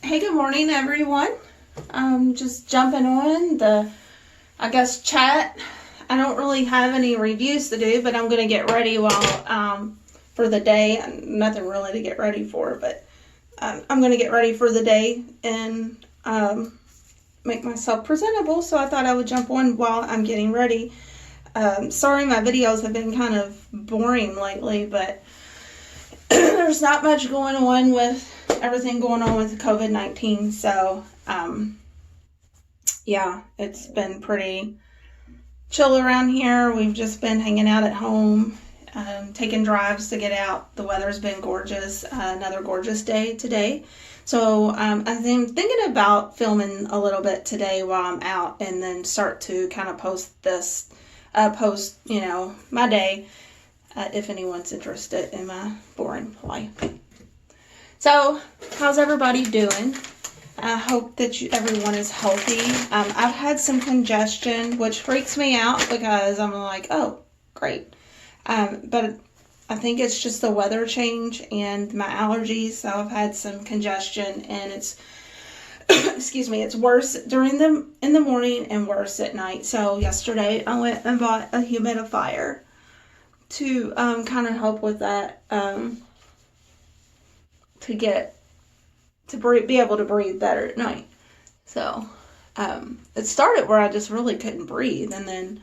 Hey, good morning, everyone. Just jumping on the, chat. I don't really have any reviews to do, but I'm going to get ready for the day. Nothing really to get ready for, but I'm going to get ready for the day and make myself presentable. So I thought I would jump on while I'm getting ready. Sorry, my videos have been kind of boring lately, but there's not much going on with everything going on with COVID-19. So, yeah, it's been pretty chill around here. We've just been hanging out at home, taking drives to get out. The weather's been gorgeous. Another gorgeous day today. So, I'm thinking about filming a little bit today while I'm out and then start to kind of post, my day. If anyone's interested in my boring life. So, how's everybody doing? I hope that everyone is healthy. I've had some congestion, which freaks me out because I'm like, oh, great. But I think it's just the weather change and my allergies. So I've had some congestion, and it's, excuse me, it's worse in the morning and worse at night. So yesterday I went and bought a humidifier to kind of help with that, to be able to breathe better at night. So it started where I just really couldn't breathe, and then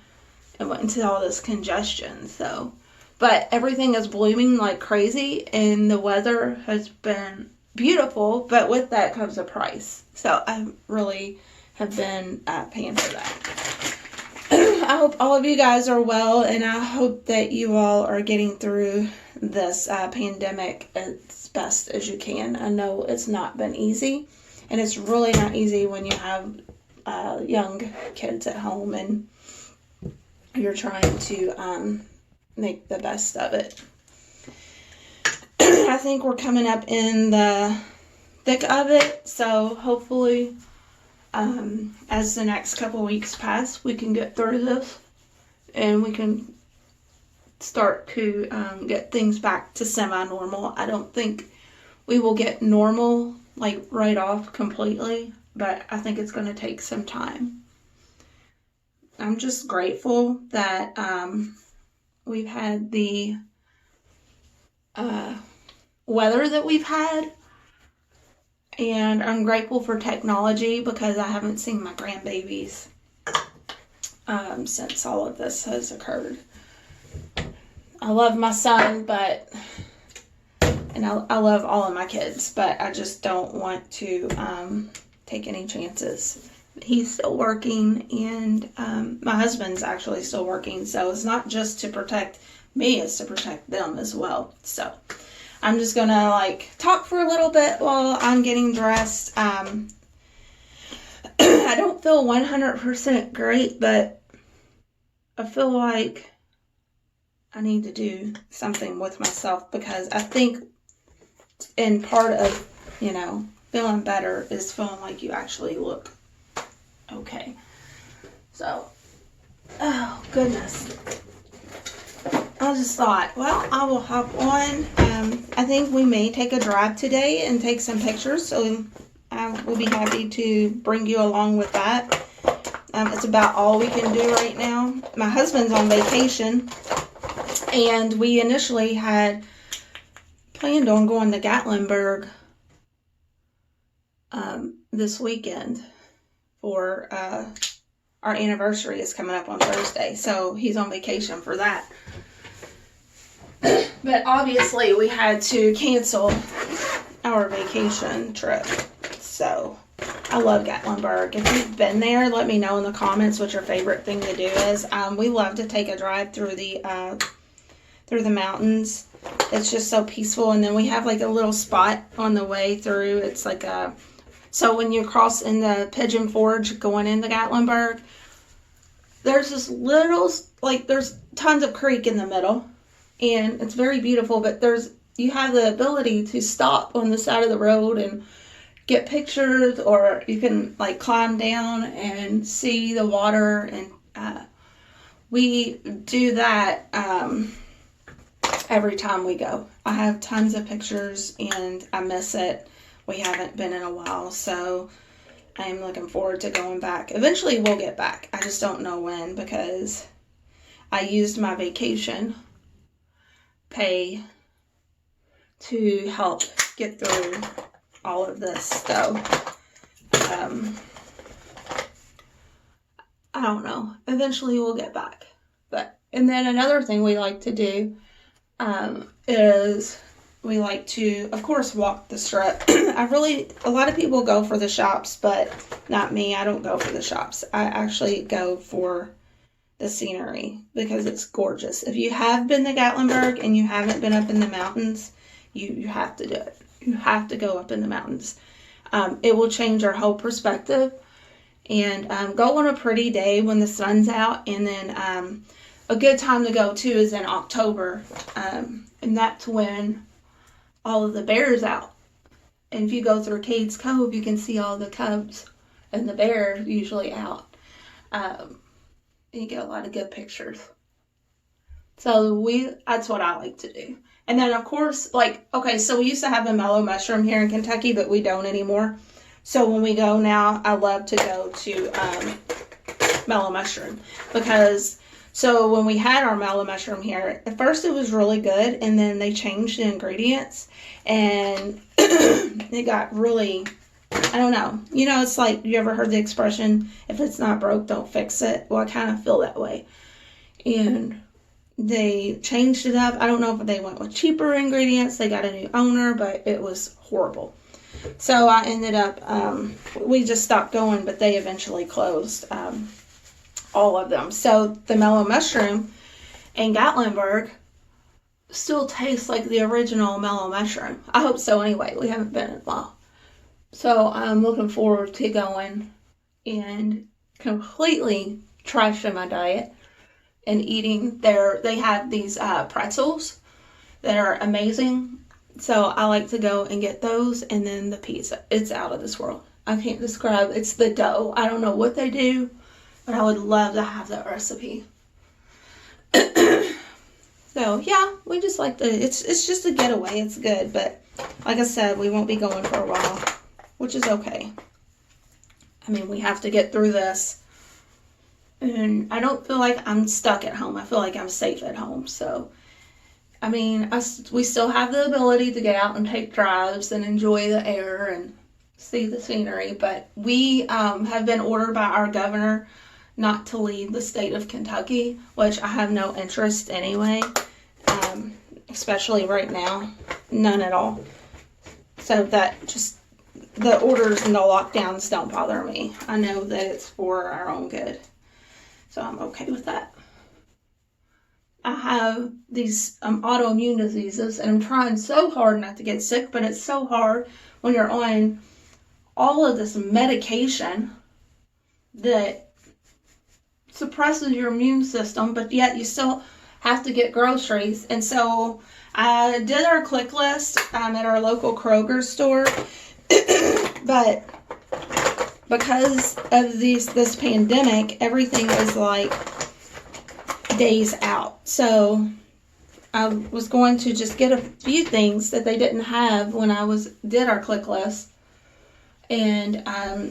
it went into all this congestion. So, but everything is blooming like crazy, and the weather has been beautiful, but with that comes a price. So I really have been paying for that. I hope all of you guys are well, and I hope that you all are getting through this pandemic as best as you can. I know it's not been easy, and it's really not easy when you have young kids at home and you're trying to make the best of it. I think we're coming up in the thick of it, so hopefully as the next couple weeks pass, we can get through this and we can start to get things back to semi-normal. I don't think we will get normal like right off completely, but I think it's going to take some time. I'm just grateful that we've had the weather that we've had. And I'm grateful for technology because I haven't seen my grandbabies since all of this has occurred. I love my son, and I love all of my kids, but I just don't want to take any chances. He's still working, and my husband's actually still working, so it's not just to protect me, it's to protect them as well. So I'm just gonna talk for a little bit while I'm getting dressed. I don't feel 100% great, but I feel like I need to do something with myself because I think in part of, feeling better is feeling like you actually look okay. So, oh goodness. I just thought, well, I will hop on. I think we may take a drive today and take some pictures, so I will be happy to bring you along with that. It's about all we can do right now. My husband's on vacation, and we initially had planned on going to Gatlinburg this weekend for our anniversary is coming up on Thursday, so he's on vacation for that. But obviously we had to cancel our vacation trip. So I love Gatlinburg. If you've been there, let me know in the comments what your favorite thing to do is. We love to take a drive through the mountains. It's just so peaceful. And then we have a little spot on the way through. It's so when you cross in the Pigeon Forge going into Gatlinburg, there's this little, there's tons of creek in the middle. And it's very beautiful, but you have the ability to stop on the side of the road and get pictures, or you can climb down and see the water. And we do that every time we go. I have tons of pictures, and I miss it we haven't been in a while, so I'm looking forward to going back. Eventually we'll get back. I just don't know when, because I used my vacation pay to help get through all of this. So, I don't know. Eventually we'll get back. And then another thing we like to do is we like to, of course, walk the strip. A lot of people go for the shops, but not me. I don't go for the shops. I actually go for the scenery because it's gorgeous. If you have been to Gatlinburg and you haven't been up in the mountains, you have to do it. You have to go up in the mountains. It will change your whole perspective. And go on a pretty day when the sun's out. And then a good time to go too is in October. And that's when all of the bears out. And if you go through Cades Cove, you can see all the cubs and the bears usually out. You get a lot of good pictures. So that's what I like to do. And then of course, so we used to have a mellow mushroom here in Kentucky, but we don't anymore. So when we go now, I love to go to mellow mushroom so when we had our mellow mushroom here, at first it was really good, and then they changed the ingredients, and it got really, I don't know. It's like, you ever heard the expression, if it's not broke, don't fix it? Well, I kind of feel that way. And they changed it up. I don't know if they went with cheaper ingredients. They got a new owner, but it was horrible. So I ended up, we just stopped going, but they eventually closed all of them. So the mellow mushroom in Gatlinburg still tastes like the original mellow mushroom. I hope so anyway. We haven't been in a while. So I'm looking forward to going and completely trashing my diet and eating they have these pretzels that are amazing. So I like to go and get those, and then the pizza. It's out of this world. I can't describe. It's the dough. I don't know what they do, but I would love to have that recipe. So yeah, we just like to. It's just a getaway. It's good, but like I said, we won't be going for a while, which is okay. I mean, we have to get through this, and I don't feel like I'm stuck at home. I feel like I'm safe at home. So. I mean, we still have the ability to get out and take drives and enjoy the air and see the scenery, but we have been ordered by our governor not to leave the state of Kentucky, which I have no interest anyway, especially right now, none at all. So that just, the orders and the lockdowns don't bother me. I know that it's for our own good, so I'm okay with that. I have these autoimmune diseases, and I'm trying so hard not to get sick, but it's so hard when you're on all of this medication that suppresses your immune system, but yet you still have to get groceries. And so I did our click list at our local Kroger store, but because of this pandemic, everything is like days out. So I was going to just get a few things that they didn't have when I did our click list, and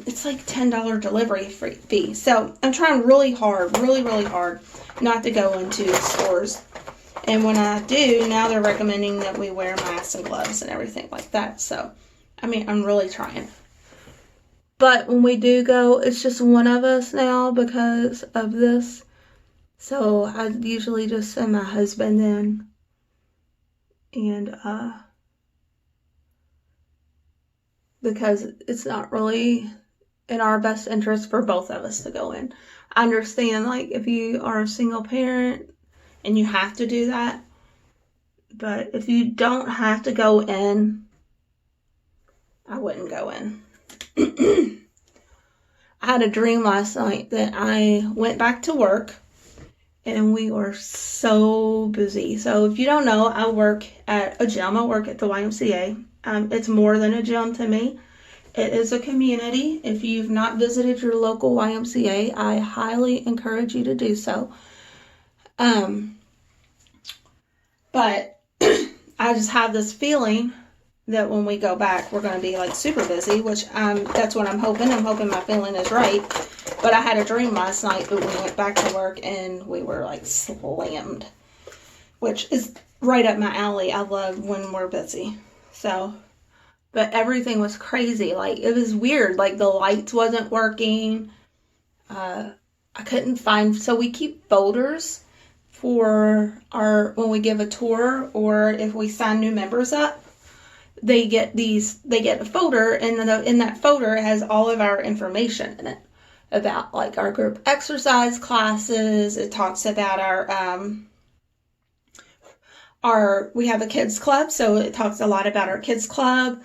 it's like $10 delivery fee. So I'm trying really hard not to go into stores, and when I do, now they're recommending that we wear masks and gloves and everything like that. So I mean, I'm really trying, but when we do go, it's just one of us now because of this. So I usually just send my husband in, and because it's not really in our best interest for both of us to go in. I understand, like, if you are a single parent and you have to do that, but if you don't have to go in, I wouldn't go in. I had a dream last night that I went back to work, and we were so busy. So if you don't know, I work at a gym. I work at the YMCA. It's more than a gym to me. It is a community. If you've not visited your local YMCA, I highly encourage you to do so. But I just have this feeling that when we go back, we're going to be like super busy, which that's what I'm hoping. I'm hoping my feeling is right. But I had a dream last night that we went back to work and we were like slammed, which is right up my alley. I love when we're busy. So, but everything was crazy. Like, it was weird. Like, the lights wasn't working. I couldn't find, so we keep folders for when we give a tour or if we sign new members up. They get a folder, and in that folder it has all of our information in it about like our group exercise classes. It talks about we have a kids club, so it talks a lot about our kids club,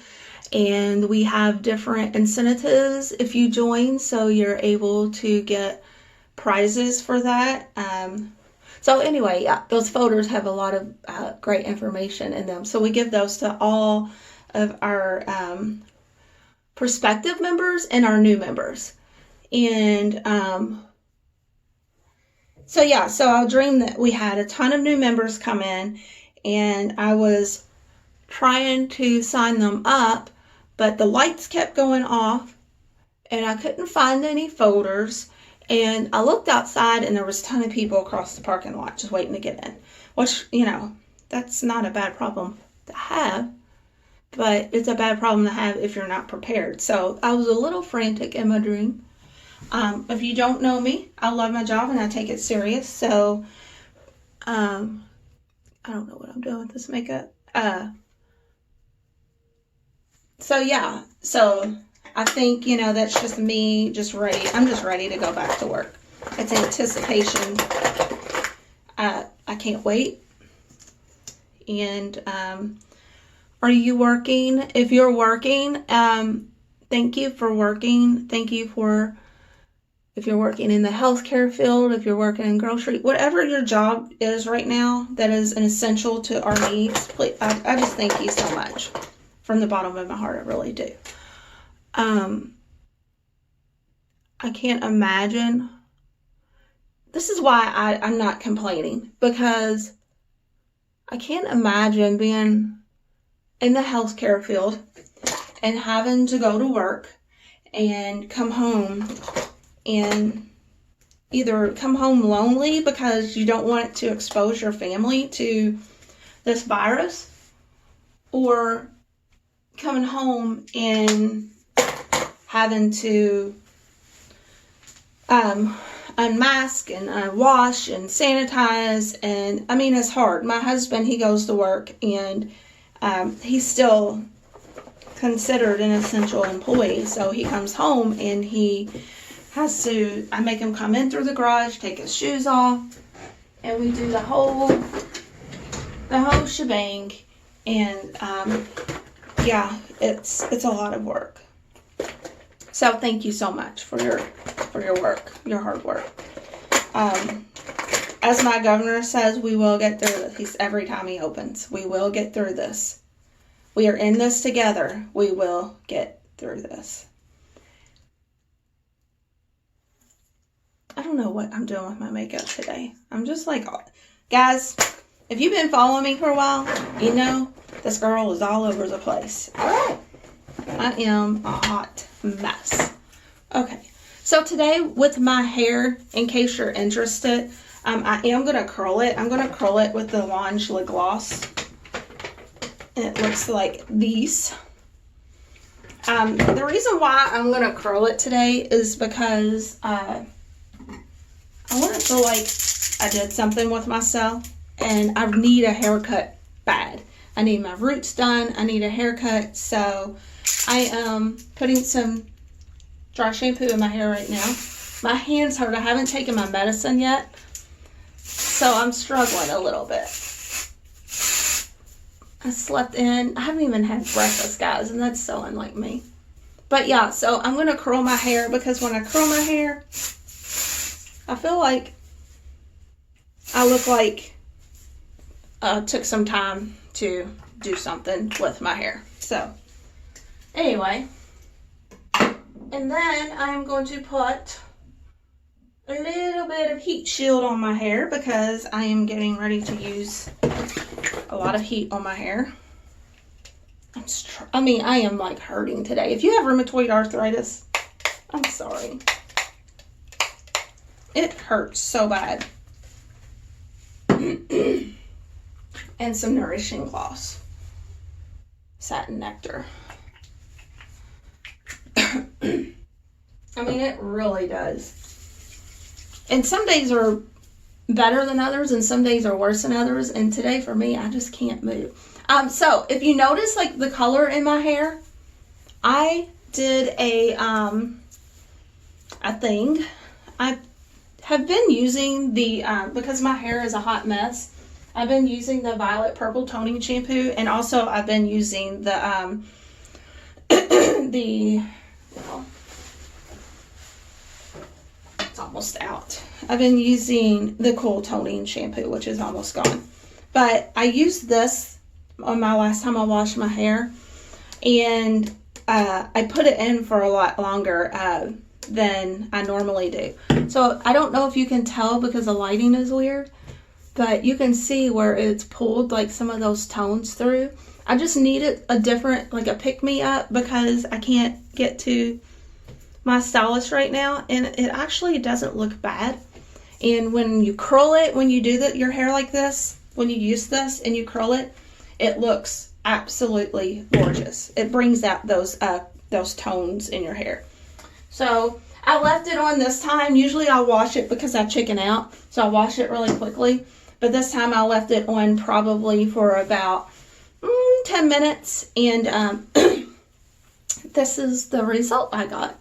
and we have different incentives if you join, so you're able to get prizes for that. So anyway, yeah, those folders have a lot of great information in them. So we give those to all of our prospective members and our new members. And so I dreamed that we had a ton of new members come in, and I was trying to sign them up, but the lights kept going off, and I couldn't find any folders. And I looked outside, and there was a ton of people across the parking lot just waiting to get in. Which, that's not a bad problem to have, but it's a bad problem to have if you're not prepared. So I was a little frantic in my dream. If you don't know me, I love my job and I take it serious. So, I don't know what I'm doing with this makeup. So I think, that's just me just ready. I'm just ready to go back to work. It's anticipation. I can't wait. And are you working? If you're working, thank you for working. Thank you for, if you're working in the healthcare field, if you're working in grocery, whatever your job is right now that is an essential to our needs, please, I just thank you so much. From the bottom of my heart, I really do. I can't imagine. This is why I'm not complaining, because I can't imagine being in the healthcare field and having to go to work and come home and either come home lonely because you don't want to expose your family to this virus, or coming home and having to unmask and wash and sanitize. And I mean, it's hard. My husband, he goes to work, and he's still considered an essential employee. So he comes home and he has to, I make him come in through the garage, take his shoes off, and we do the whole shebang. And yeah, it's a lot of work. So thank you so much for your work, your hard work. As my governor says, we will get through this. He's, every time he opens, we will get through this. We are in this together. We will get through this. I don't know what I'm doing with my makeup today. I'm just like, guys, if you've been following me for a while, you know this girl is all over the place. I am a hot mess. Okay, so today with my hair, in case you're interested, I am going to curl it. I'm going to curl it with the Lange Lip Gloss. And it looks like these. The reason why I'm going to curl it today is because I want to feel like I did something with myself, and I need a haircut bad. I need my roots done. I need a haircut. So I am putting some dry shampoo in my hair right now. My hands hurt. I haven't taken my medicine yet, so I'm struggling a little bit. I slept in. I haven't even had breakfast, guys, and that's so unlike me. But yeah, so I'm going to curl my hair, because when I curl my hair, I feel like I look like I took some time to do something with my hair. So anyway, and then I'm going to put a little bit of heat shield on my hair, because I am getting ready to use a lot of heat on my hair. I am like hurting today. If you have rheumatoid arthritis, I'm sorry. It hurts so bad. And some nourishing gloss. Satin nectar. I mean, it really does. And some days are better than others, and some days are worse than others. And today, for me, I just can't move. So if you notice, like, the color in my hair, I did a thing. I have been using the, because my hair is a hot mess, I've been using the Violet Purple Toning Shampoo, and also I've been using the, well, it's almost out. I've been using the Cool Toning Shampoo, which is almost gone. But I used this on my last time I washed my hair, and I put it in for a lot longer than I normally do. So I don't know if you can tell because the lighting is weird, but you can see where it's pulled like some of those tones through. I just needed a different, like a pick-me-up, because I can't get to my stylist right now, and it actually doesn't look bad. And when you curl it, when you do your hair like this, when you use this and you curl it, it looks absolutely gorgeous. It brings out those tones in your hair. So I left it on this time. Usually I'll wash it because I chicken out, so I wash it really quickly. But this time I left it on probably for about 10 minutes, and this is the result I got.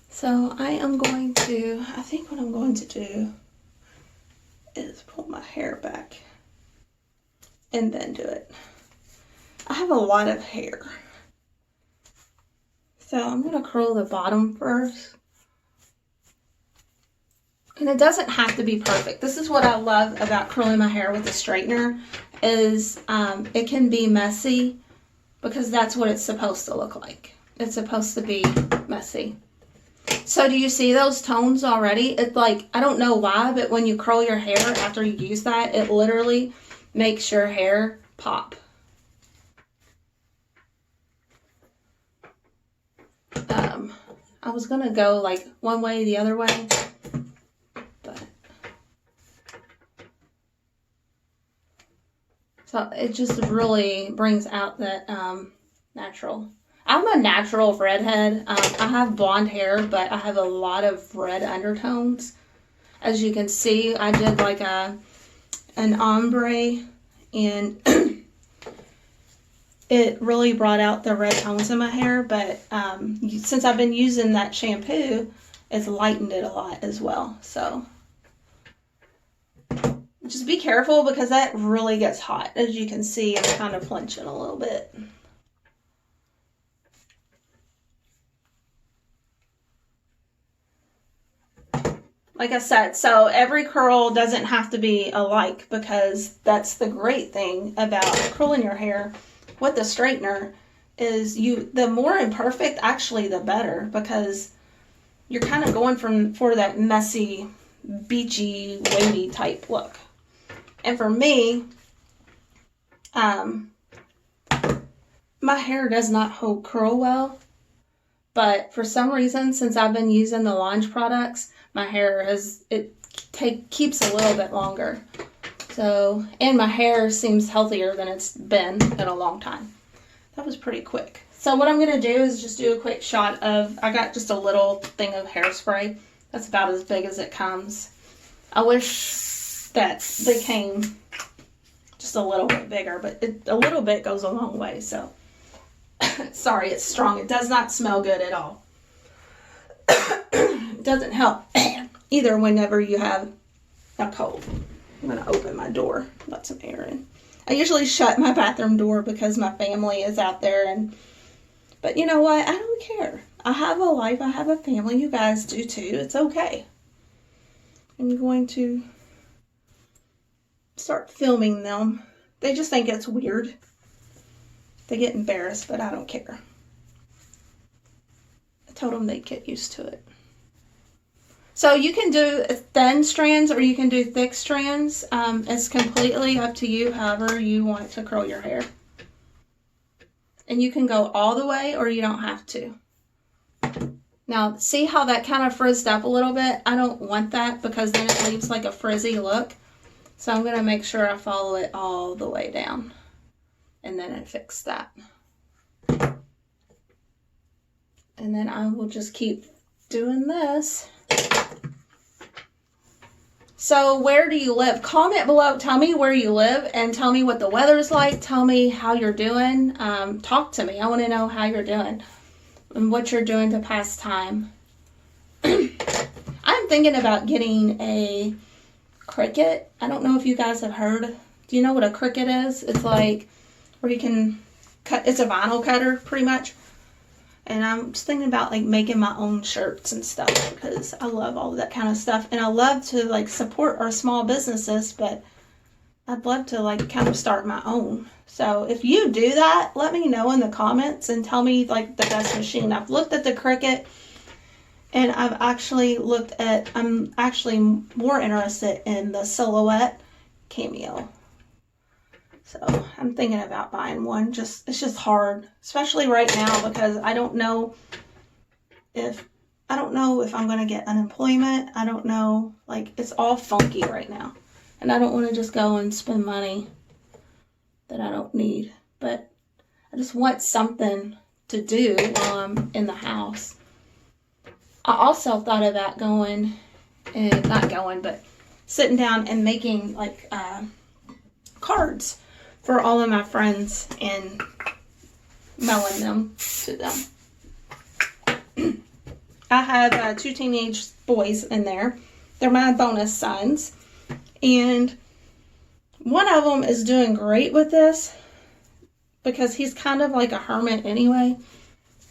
So I think what I'm going to do is pull my hair back and then do it. I have a lot of hair, so I'm going to curl the bottom first. And it doesn't have to be perfect. This is what I love about curling my hair with a straightener, is it can be messy, because that's what it's supposed to look like. It's supposed to be messy. So do you see those tones already? It's like, I don't know why, but when you curl your hair after you use that, it literally makes your hair pop. I was going to go like one way, the other way. So it just really brings out that natural. I'm a natural redhead. I have blonde hair, but I have a lot of red undertones. As you can see, I did like an ombre, and it really brought out the red tones in my hair. But since I've been using that shampoo, it's lightened it a lot as well. So just be careful, because that really gets hot. As you can see, I'm kind of flinching a little bit. Like I said, so every curl doesn't have to be alike, because that's the great thing about curling your hair with the straightener, is the more imperfect, actually, the better, because you're kind of going for that messy, beachy, wavy type look. And for me, my hair does not hold curl well, but for some reason, since I've been using the Launch products, my hair keeps a little bit longer. So, and my hair seems healthier than it's been in a long time. That was pretty quick. So what I'm going to do is just do a quick shot of, I got just a little thing of hairspray. That's about as big as it comes. I wish that they came just a little bit bigger, but a little bit goes a long way. So sorry, it's strong. It does not smell good at all. It doesn't help either whenever you have a cold. I'm going to open my door, let some air in. I usually shut my bathroom door because my family is out there, but you know what? I don't care. I have a life. I have a family. You guys do too. It's okay. I'm going to start filming them. They just think it's weird. They get embarrassed, but I don't care. I told them they'd get used to it. So you can do thin strands or you can do thick strands. It's completely up to you, however you want to curl your hair. And you can go all the way or you don't have to. Now, see how that kind of frizzed up a little bit? I don't want that because then it leaves like a frizzy look. So I'm going to make sure I follow it all the way down. And then it fixed that. And then I will just keep doing this. So where do you live? Comment below. Tell me where you live and tell me what the weather's like. Tell me how you're doing. Talk to me. I want to know how you're doing and what you're doing to pass time. I'm thinking about getting a Cricut. I don't know if you guys have heard. Do you know what a Cricut is? It's like where you can cut. It's a vinyl cutter pretty much. And I'm just thinking about like making my own shirts and stuff because I love all of that kind of stuff. And I love to like support our small businesses, but I'd love to like kind of start my own. So if you do that, let me know in the comments and tell me like the best machine. I've looked at the Cricut and I've actually I'm actually more interested in the Silhouette Cameo. So I'm thinking about buying one. It's just hard, especially right now because I don't know if I'm going to get unemployment. I don't know, like it's all funky right now. And I don't want to just go and spend money that I don't need. But I just want something to do while I'm in the house. I also thought about sitting down and making like cards for all of my friends and mailing them to them. I have 2 teenage boys in there. They're my bonus sons. And one of them is doing great with this because he's kind of like a hermit anyway.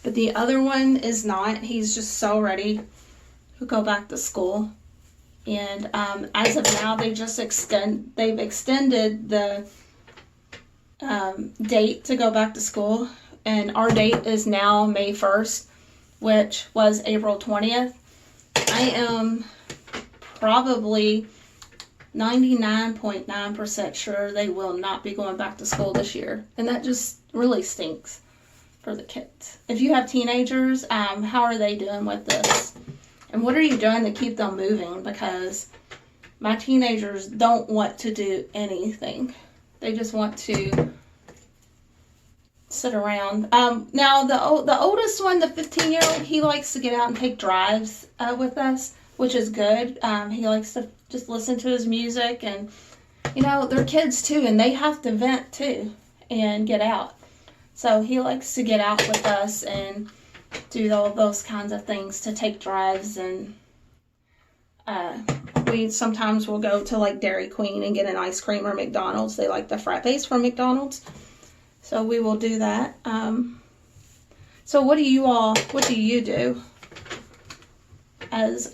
But the other one is not. He's just so ready to go back to school. And as of now, they've extended the date to go back to school, and our date is now May 1st, which was April 20th. I am probably 99.9% sure they will not be going back to school this year, and that just really stinks for the kids. If you have teenagers, how are they doing with this? And what are you doing to keep them moving? Because my teenagers don't want to do anything. They just want to sit around. Now, the oldest one, the 15-year-old, he likes to get out and take drives with us, which is good. He likes to just listen to his music. And, you know, they're kids too, and they have to vent too and get out. So he likes to get out with us and do all those kinds of things, to take drives. And we sometimes will go to like Dairy Queen and get an ice cream, or McDonald's. They like the frappes from McDonald's, so we will do that. So what do you do as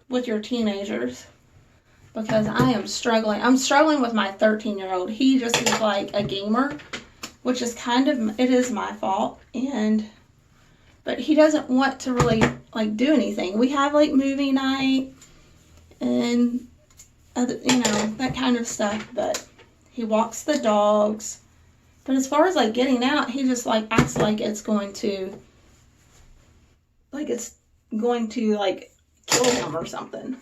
with your teenagers? Because I am struggling. I'm struggling with my 13-year-old. He just is like a gamer, which is it is my fault. But he doesn't want to really like do anything. We have like movie night and other, that kind of stuff. But he walks the dogs. But as far as like getting out, he just like acts like it's going to kill him or something.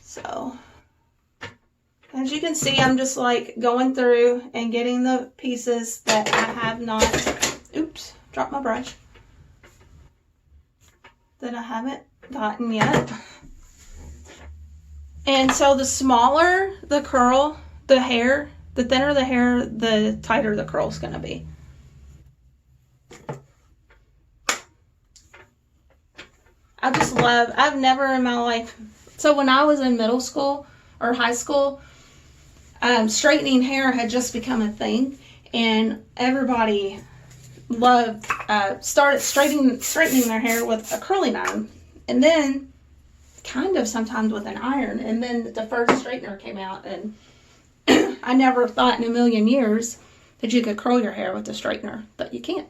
So as you can see, I'm just like going through and getting the pieces that I have not, oops, dropped my brush, that I haven't gotten yet. And so the smaller the curl, the hair, the thinner the hair, the tighter the curl's going to be. I've never in my life, so when I was in middle school or high school, straightening hair had just become a thing, and everybody started straightening their hair with a curling iron, and then kind of sometimes with an iron, and then the first straightener came out, and I never thought in a million years that you could curl your hair with a straightener, but you can't.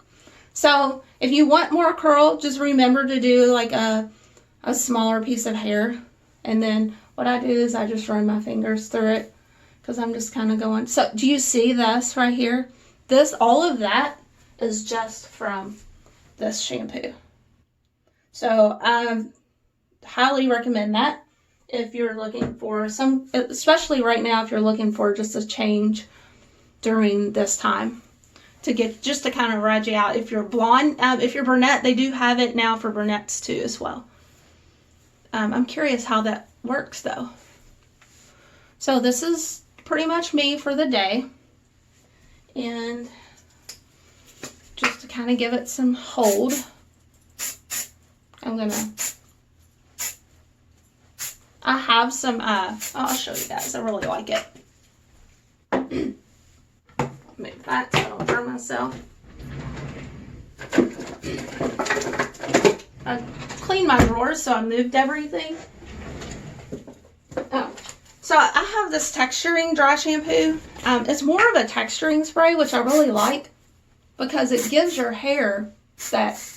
So if you want more curl, just remember to do like a smaller piece of hair, and then what I do is I just run my fingers through it because I'm just kind of going. So do you see this right here? All of that is just from this shampoo. So I highly recommend that if you're looking for some, especially right now, if you're looking for just a change during this time to kind of ride you out. If you're blonde, if you're brunette, they do have it now for brunettes too as well. I'm curious how that works though. So this is pretty much me for the day. And just to kind of give it some hold, I have some, I'll show you guys. I really like it. Move that so I don't burn myself. I cleaned my drawers, so I moved everything. Oh, so I have this texturing dry shampoo. It's more of a texturing spray, which I really like because it gives your hair that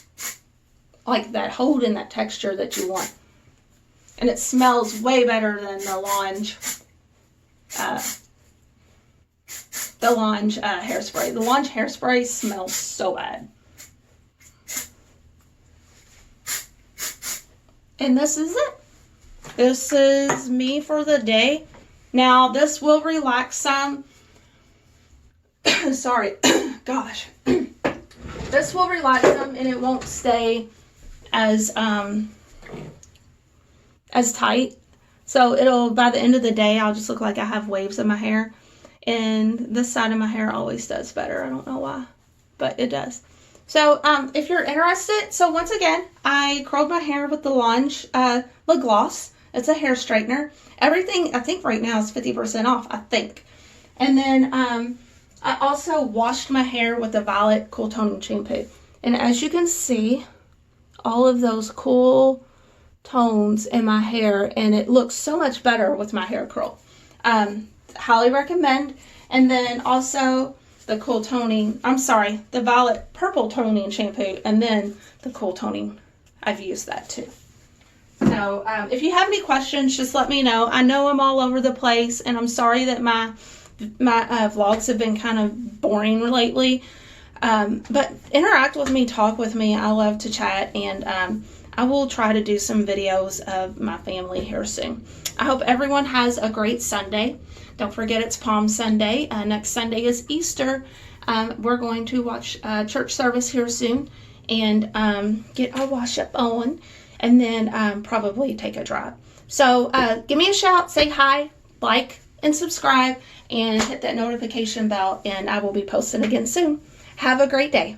hold and that texture that you want. And it smells way better than the Launge hairspray. The Launge hairspray smells so bad. And this is it. This is me for the day. Now, this will relax some. Sorry. Gosh. This will relax them and it won't stay as tight. So it'll, by the end of the day, I'll just look like I have waves in my hair. And this side of my hair always does better. I don't know why, but it does. So if you're interested, so once again, I curled my hair with the Launge lip gloss. It's a hair straightener. Everything, I think right now is 50% off, I think. And then I also washed my hair with the Violet Cool Toning Shampoo. And as you can see, all of those cool tones in my hair, and it looks so much better with my hair curl. Highly recommend. And then also the the Violet Purple Toning Shampoo, and then the Cool Toning. I've used that too. So if you have any questions, just let me know. I know I'm all over the place, and I'm sorry that my vlogs have been kind of boring lately. But interact with me, talk with me. I love to chat, and I will try to do some videos of my family here soon. I hope everyone has a great Sunday. Don't forget it's Palm Sunday. Next Sunday is Easter. We're going to watch church service here soon and get our wash up on, and then probably take a drive. So give me a shout, say hi, like, and subscribe, and hit that notification bell, and I will be posting again soon. Have a great day.